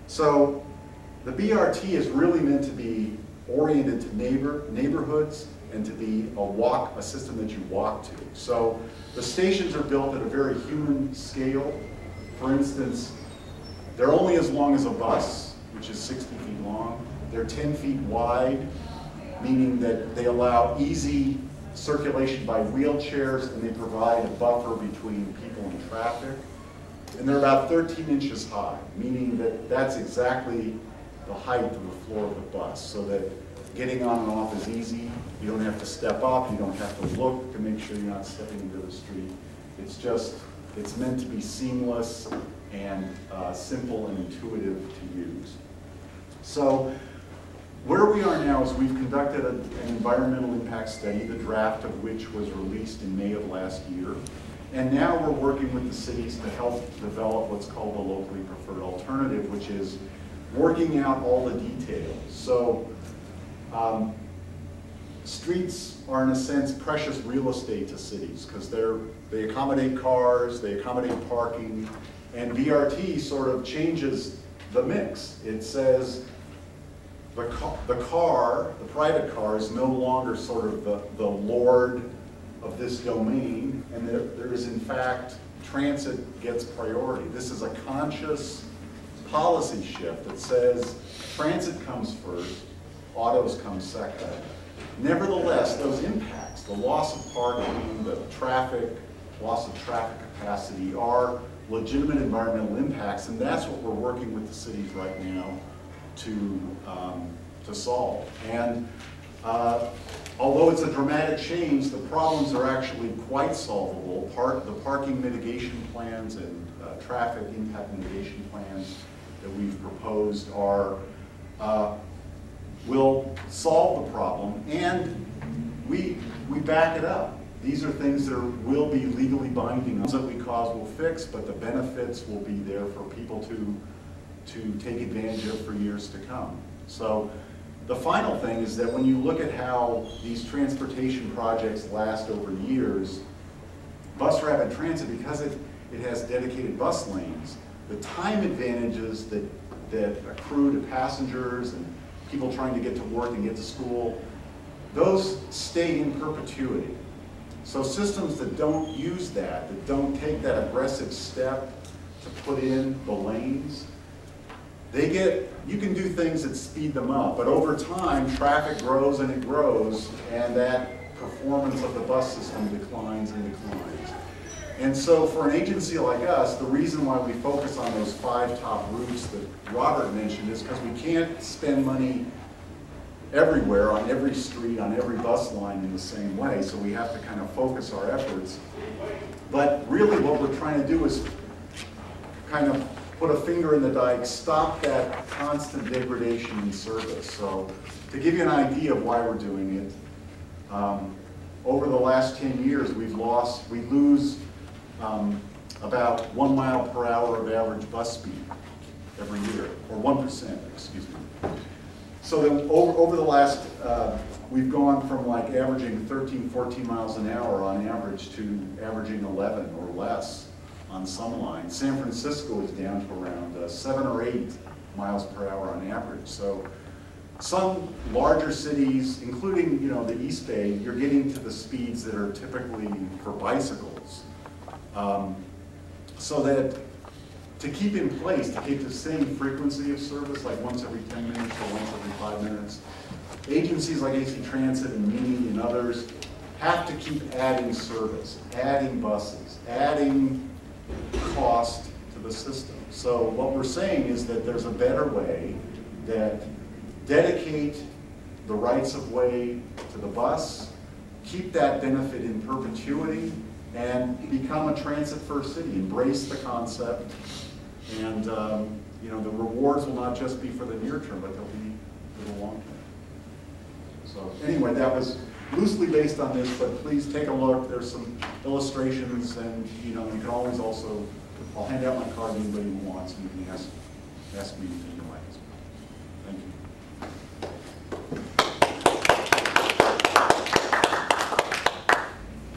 So the BRT is really meant to be oriented to neighborhoods and to be a system that you walk to. So the stations are built at a very human scale. For instance, they're only as long as a bus, which is 60 feet long. They're 10 feet wide, meaning that they allow easy circulation by wheelchairs, and they provide a buffer between people and traffic. And they're about 13 inches high, meaning that that's exactly the height of the floor of the bus, so that getting on and off is easy. You don't have to step up, you don't have to look to make sure you're not stepping into the street. It's meant to be seamless and simple and intuitive to use. So where we are now is we've conducted an environmental impact study, the draft of which was released in May of last year. And now we're working with the cities to help develop what's called the locally preferred alternative, which is working out all the details. So streets are, in a sense, precious real estate to cities because they accommodate cars, they accommodate parking, and BRT sort of changes the mix. It says the private car is no longer sort of the lord of this domain, and there is, in fact, transit gets priority. This is a conscious policy shift that says transit comes first, autos come second. Nevertheless, those impacts, the loss of parking, the loss of traffic capacity, are legitimate environmental impacts, and that's what we're working with the cities right now to solve. And although it's a dramatic change, the problems are actually quite solvable. The parking mitigation plans and traffic impact mitigation plans that we've proposed will solve the problem, and we back it up. These are things that will be legally binding. That we cause will fix, but the benefits will be there for people to take advantage of for years to come. So the final thing is that when you look at how these transportation projects last over years, bus rapid transit, because it has dedicated bus lanes, the time advantages that accrue to passengers and people trying to get to work and get to school, those stay in perpetuity. So systems that don't use that don't take that aggressive step to put in the lanes, you can do things that speed them up, but over time, traffic grows and it grows, and that performance of the bus system declines and declines. And so for an agency like us, the reason why we focus on those 5 top routes that Robert mentioned is because we can't spend money everywhere, on every street, on every bus line in the same way, so we have to kind of focus our efforts. But really what we're trying to do is kind of put a finger in the dike, stop that constant degradation in service. So to give you an idea of why we're doing it, over the last 10 years we lose about 1 mile per hour of average bus speed every year, or 1%, excuse me. So that over the last, we've gone from like averaging 13, 14 miles an hour on average to averaging 11 or less on some lines. San Francisco is down to around 7 or 8 miles per hour on average. So some larger cities, including the East Bay, you're getting to the speeds that are typically for bicycles. So that to keep in place, to keep the same frequency of service, like once every 10 minutes or once every 5 minutes, agencies like A.I.C.P Transit and Mini and others have to keep adding service, adding buses, adding cost to the system. So what we're saying is that there's a better way that dedicate the rights of way to the bus, keep that benefit in perpetuity, and become a transit-first city. Embrace the concept, and the rewards will not just be for the near term, but they'll be for the long term. So anyway, that was loosely based on this, but please take a look. There's some illustrations, and you can always also, I'll hand out my card to anybody who wants, and you can ask me anything you like.